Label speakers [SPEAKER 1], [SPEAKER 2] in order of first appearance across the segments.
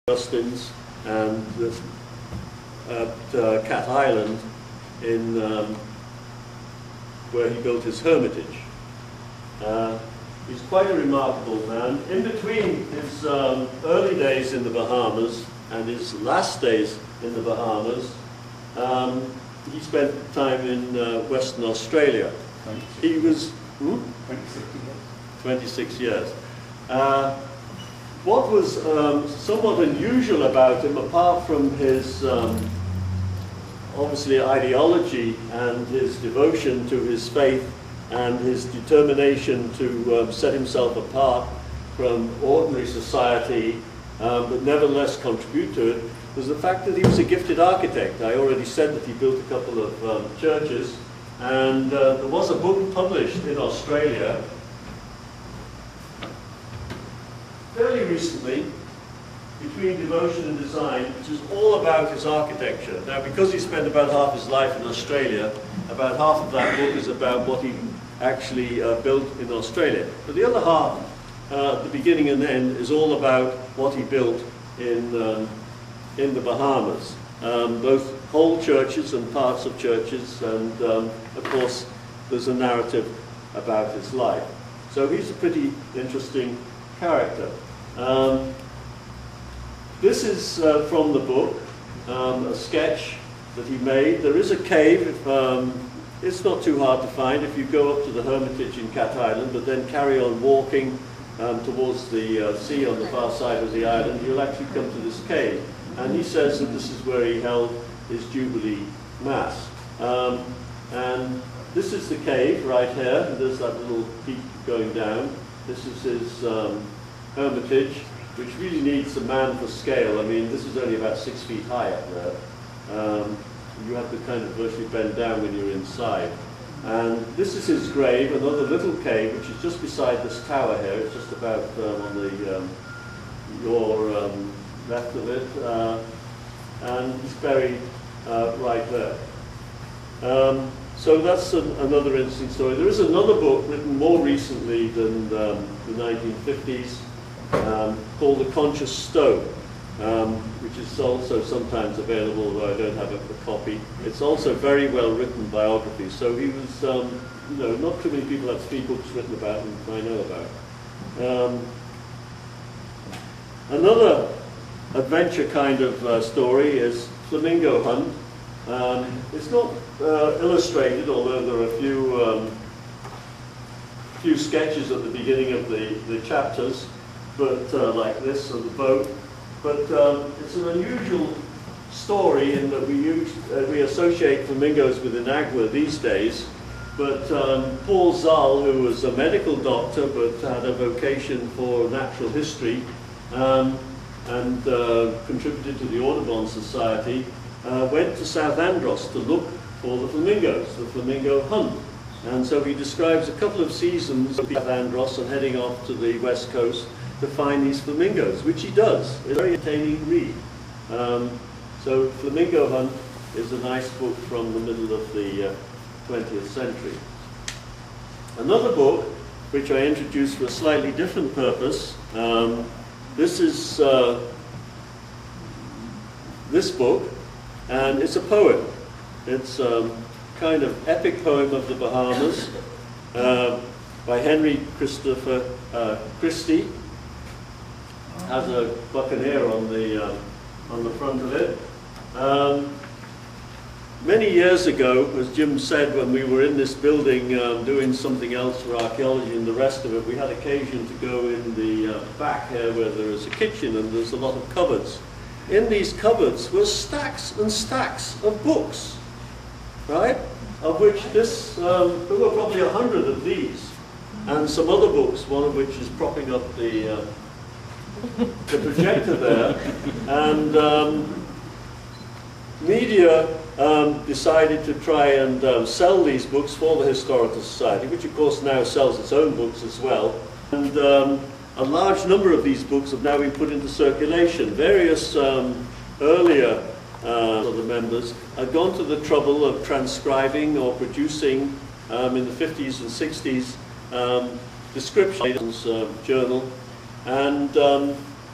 [SPEAKER 1] Augustine's and at Cat Island in where he built his hermitage. He's quite a remarkable man. In between his early days in the Bahamas and his last days in the Bahamas, he spent time in Western Australia. He was 26 years. What was somewhat unusual about him, apart from his obviously ideology and his devotion to his faith and his determination to set himself apart from ordinary society, but nevertheless contribute to it, was the fact that he was a gifted architect. I already said that he built a couple of churches, and there was a book published in Australia fairly recently, Between Devotion and Design, which is all about his architecture. Now, because he spent about half his life in Australia, about half of that book is about what he actually built in Australia. But the other half, the beginning and end, is all about what he built in the Bahamas. Both whole churches and parts of churches, and of course, there's a narrative about his life. So he's a pretty interesting character. This is from the book, a sketch that he made. There is a cave. It's not too hard to find if you go up to the hermitage in Cat Island, but then carry on walking towards the sea on the far side of the island, you'll actually come to this cave. And he says that this is where he held his Jubilee Mass. And this is the cave right here. There's that little peak going down. This is his hermitage, which really needs a man for scale. I mean, this is only about 6 feet high up there. You have to kind of virtually bend down when you're inside. And this is his grave, another little cave, which is just beside this tower here. It's just about on the your left of it, and he's buried right there. So that's another interesting story. There is another book written more recently than the 1950s, called The Conscious Stone, which is also sometimes available, although I don't have a copy. It's also very well written biography. So he was, you know, not too many people have 3 books written about him I know about. Another adventure kind of story is Flamingo Hunt. It's not illustrated, although there are a few sketches at the beginning of the chapters, but like this of the boat. But it's an unusual story in that we associate flamingos with Inagua these days. But Paul Zahl, who was a medical doctor but had a vocation for natural history, and contributed to the Audubon Society, went to South Andros to look for the flamingos, the flamingo hunt. And so he describes a couple of seasons of South Andros and heading off to the west coast to find these flamingos, which he does. It's a very entertaining read. So Flamingo Hunt is a nice book from the middle of the 20th century. Another book, which I introduced for a slightly different purpose, this is this book, and it's a poem. It's a kind of epic poem of the Bahamas by Henry Christopher Christie. Has a buccaneer on the front of it. Many years ago, as Jim said, when we were in this building doing something else for archaeology and the rest of it, we had occasion to go in the back here where there is a kitchen and there's a lot of cupboards. In these cupboards were stacks and stacks of books, right? Of which there were probably 100 of these, and some other books, one of which is propping up the projector there. And media decided to try and sell these books for the Historical Society, which of course now sells its own books as well. And a large number of these books have now been put into circulation. Various earlier of the members had gone to the trouble of transcribing or producing in the 50s and 60s descriptions, journal, and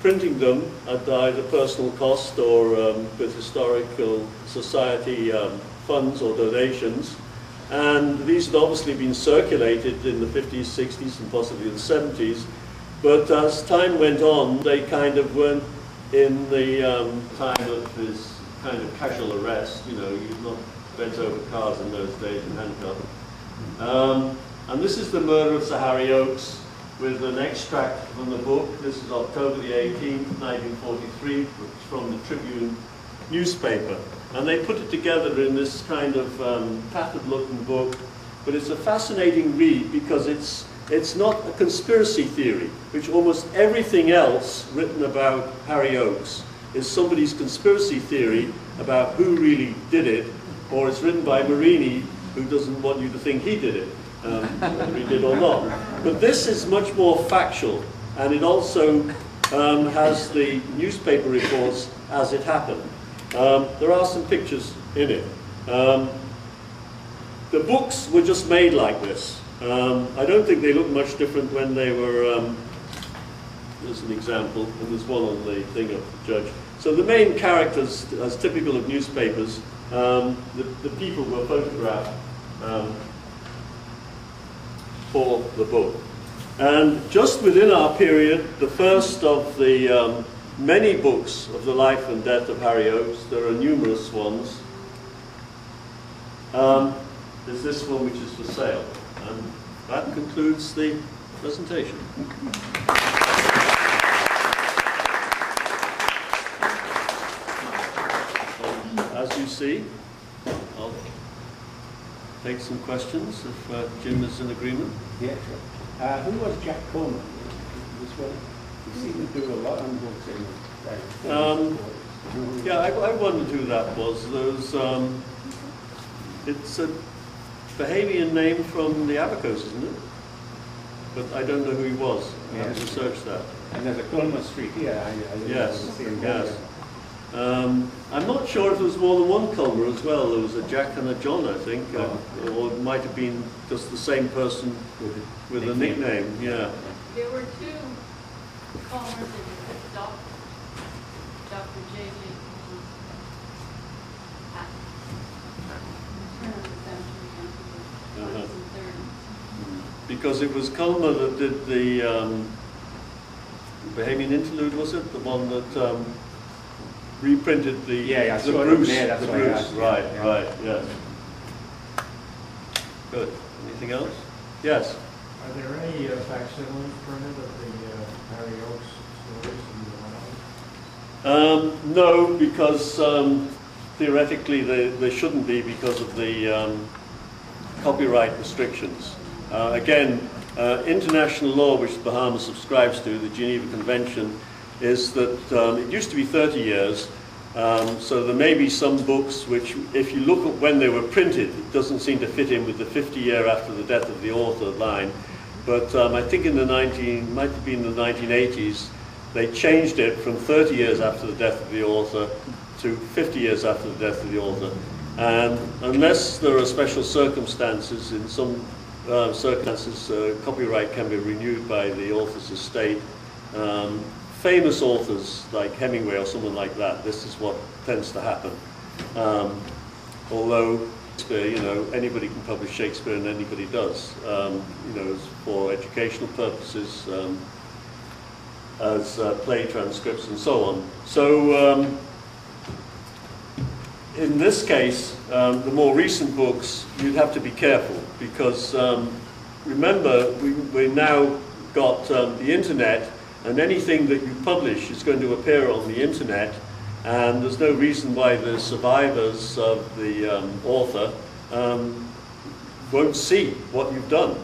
[SPEAKER 1] printing them at either personal cost or with historical society funds or donations. And these had obviously been circulated in the 50s, 60s, and possibly the 70s. But as time went on, they kind of weren't in the time of his kind of casual arrest. You know, you'd not bent over cars in those days and handcuffed. And this is the murder of Sir Harry Oakes, with an extract from the book. This is October the 18th, 1943, from the Tribune newspaper. And they put it together in this kind of tattered-looking book. But it's a fascinating read because it's not a conspiracy theory, which almost everything else written about Harry Oakes is somebody's conspiracy theory about who really did it, or it's written by Marini, who doesn't want you to think he did it. Whether he did or not. But this is much more factual, and it also has the newspaper reports as it happened. There are some pictures in it. The books were just made like this. I don't think they look much different when they were, there's an example, and there's one on the thing of the judge. So the main characters, as typical of newspapers, the people were photographed for the book. And just within our period, the first of the many books of the life and death of Harry Oakes, there are numerous ones, there's this one which is for sale. And that concludes the presentation. As you see, I'll take some questions if Jim is in agreement.
[SPEAKER 2] Yeah, sure. Who was Jack Coleman? This one? He seemed to do a lot on books in
[SPEAKER 1] yeah, I wondered who that was. There's, it's a Bahamian name from the Abacos, isn't it? But I don't know who he was. I haven't researched that.
[SPEAKER 2] And there's a Coleman Street here.
[SPEAKER 1] Yes, yes. I'm not sure if there was more than one Culmer as well. There was a Jack and a John, I think, or it might have been just the same person with a nickname. Yeah.
[SPEAKER 3] There were two Culmers in Dr. J.J.
[SPEAKER 1] Because it was Culmer that did the Bahamian Interlude, was it? The one that reprinted the the Bruce. The Bruce. Right, right, yes. Good. Anything else? Yes.
[SPEAKER 4] Are there any facsimiles printed of the Harry Oakes stories in the
[SPEAKER 1] No, because theoretically they shouldn't be because of the copyright restrictions. Again, international law, which the Bahamas subscribes to, the Geneva Convention, is that it used to be 30 years, so there may be some books which, if you look at when they were printed, it doesn't seem to fit in with the 50-year after the death of the author line. But I think in the might have been the 1980s, they changed it from 30 years after the death of the author to 50 years after the death of the author. And unless there are special circumstances, in some circumstances, copyright can be renewed by the author's estate. Famous authors like Hemingway or someone like that, this is what tends to happen. Although Shakespeare, you know, anybody can publish Shakespeare and anybody does, you know, for educational purposes, as play transcripts and so on. So in this case, the more recent books, you'd have to be careful because remember, we've now got the internet, and anything that you publish is going to appear on the internet, and there's no reason why the survivors of the author won't see what you've done.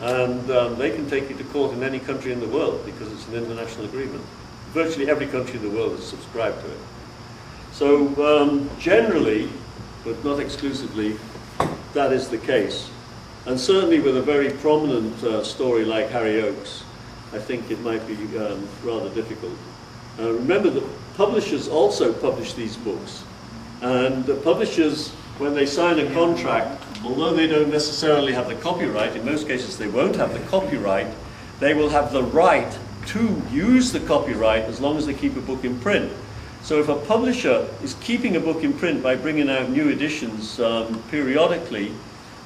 [SPEAKER 1] And they can take you to court in any country in the world because it's an international agreement. Virtually every country in the world is subscribed to it. So generally, but not exclusively, that is the case. And certainly with a very prominent story like Harry Oakes, I think it might be rather difficult. Remember that publishers also publish these books. And the publishers, when they sign a contract, although they don't necessarily have the copyright, in most cases they won't have the copyright, they will have the right to use the copyright as long as they keep a book in print. So if a publisher is keeping a book in print by bringing out new editions periodically,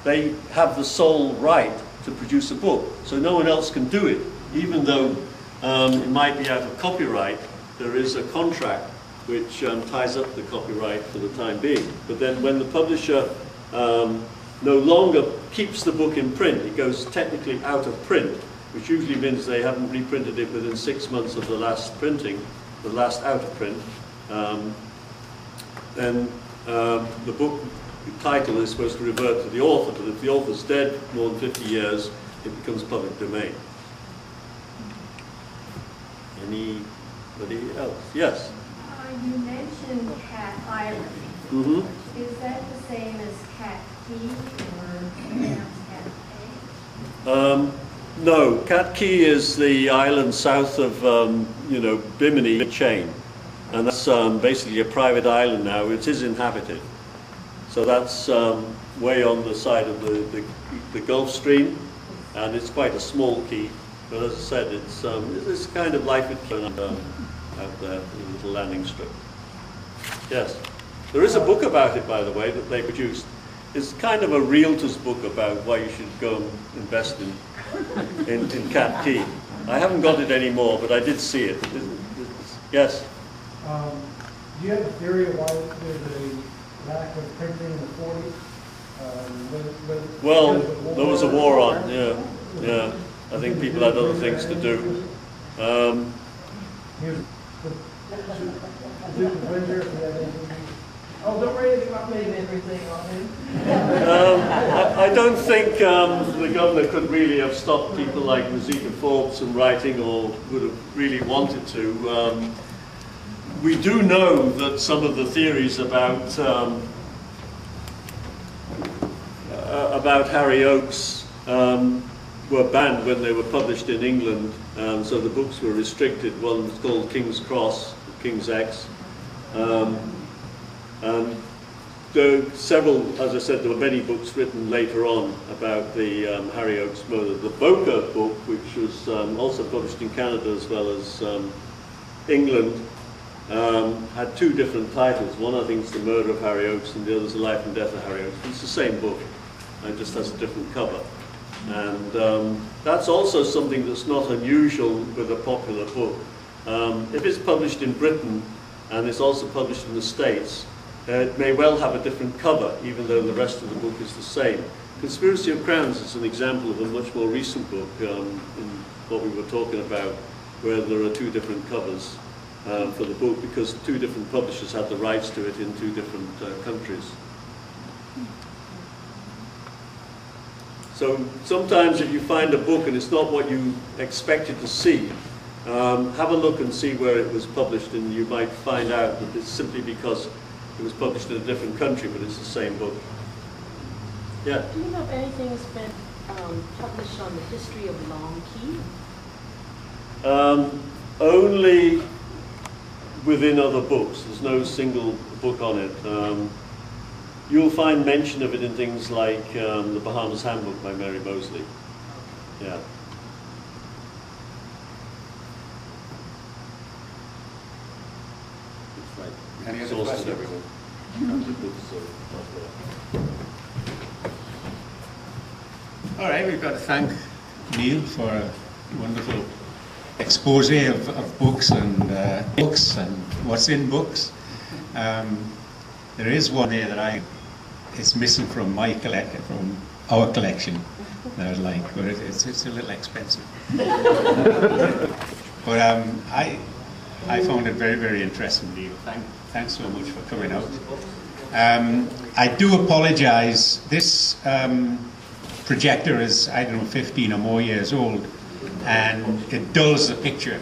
[SPEAKER 1] they have the sole right to produce a book. So no one else can do it, even though it might be out of copyright. There is a contract which ties up the copyright for the time being. But then when the publisher no longer keeps the book in print, it goes technically out of print, which usually means they haven't reprinted it within 6 months of the last printing, the last out of print. Then the book title is supposed to revert to the author, but if the author's dead more than 50 years, it becomes public domain. Anybody else? Yes?
[SPEAKER 5] You mentioned Cat Island.
[SPEAKER 1] Mm-hmm.
[SPEAKER 5] Is that the same as Cat Key or pronounced Cat A?
[SPEAKER 1] No, Cat Key is the island south of, Bimini chain. And that's basically a private island now. It is inhabited. So that's way on the side of the Gulf Stream. And it's quite a small key. But as I said, it's kind of like it out there, a little landing strip. Yes. There is a book about it, by the way, that they produced. It's kind of a realtor's book about why you should go and invest in Cat Key. I haven't got it anymore, but I did see it. Yes?
[SPEAKER 4] Do you have a theory of why there's a lack of printing in the 40s?
[SPEAKER 1] Well, there was a war on, yeah. I think people had other things to do.
[SPEAKER 6] Oh, don't worry about me and everything on him.
[SPEAKER 1] I don't think the governor could really have stopped people like Rosita Forbes from writing, or would have really wanted to. We do know that some of the theories about Harry Oakes were banned when they were published in England, so the books were restricted. One was called King's Cross, King's X. And there are several, as I said, there were many books written later on about the Harry Oakes murder. The Boker book, which was also published in Canada as well as England, had two different titles. One, I think, is The Murder of Harry Oakes, and the other is The Life and Death of Harry Oakes. It's the same book, it just has a different cover. And that's also something that's not unusual with a popular book. If it's published in Britain and it's also published in the States, it may well have a different cover, even though the rest of the book is the same. Conspiracy of Crowns is an example of a much more recent book in what we were talking about, where there are two different covers for the book because two different publishers had the rights to it in two different countries. So sometimes if you find a book and it's not what you expected to see, have a look and see where it was published, and you might find out that it's simply because it was published in a different country, but it's the same book. Yeah?
[SPEAKER 6] Do you know if anything's been published on the history of Long Key?
[SPEAKER 1] Only within other books. There's no single book on it. You'll find mention of it in things like the Bahamas Handbook by Mary Mosley. Yeah.
[SPEAKER 2] Any other questions, everyone?
[SPEAKER 7] All right, we've got to thank Neil for a wonderful expose of books and what's in books. There is one there that it's missing from my collection, from our collection, that I'd like, but it's a little expensive. But I found it very, very interesting, Neil. Thanks so much for coming out. I do apologize. This projector is, I don't know, 15 or more years old, and it dulls the picture.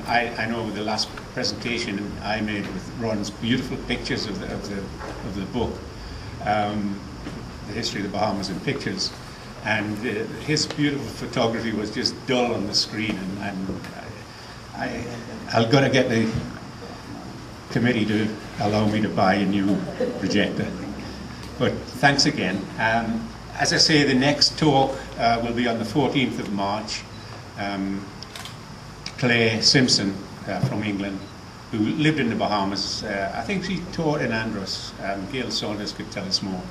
[SPEAKER 7] I know with the last presentation I made with Ron's beautiful pictures of the book, The History of the Bahamas in Pictures, and his beautiful photography was just dull on the screen, and I've got to get the committee to allow me to buy a new projector. But thanks again. As I say, the next talk will be on the 14th of March, Claire Simpson from England, who lived in the Bahamas. I think she taught in Andros. Gail Saunders could tell us more.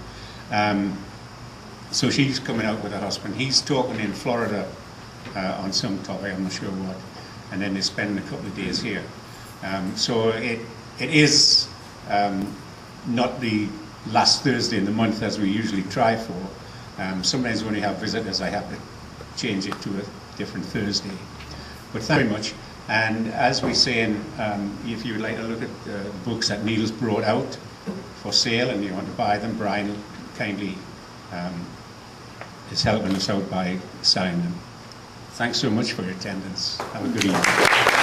[SPEAKER 7] So she's coming out with her husband. He's talking in Florida on some topic, I'm not sure what, and then they're spending a couple of days here. So it is not the last Thursday in the month as we usually try for. Sometimes when we have visitors, I have to change it to a different Thursday. But thank you very much. And as we say, if you would like to look at the books that Neil's brought out for sale and you want to buy them, Brian kindly is helping us out by signing them. Thanks so much for your attendance. Have a good evening.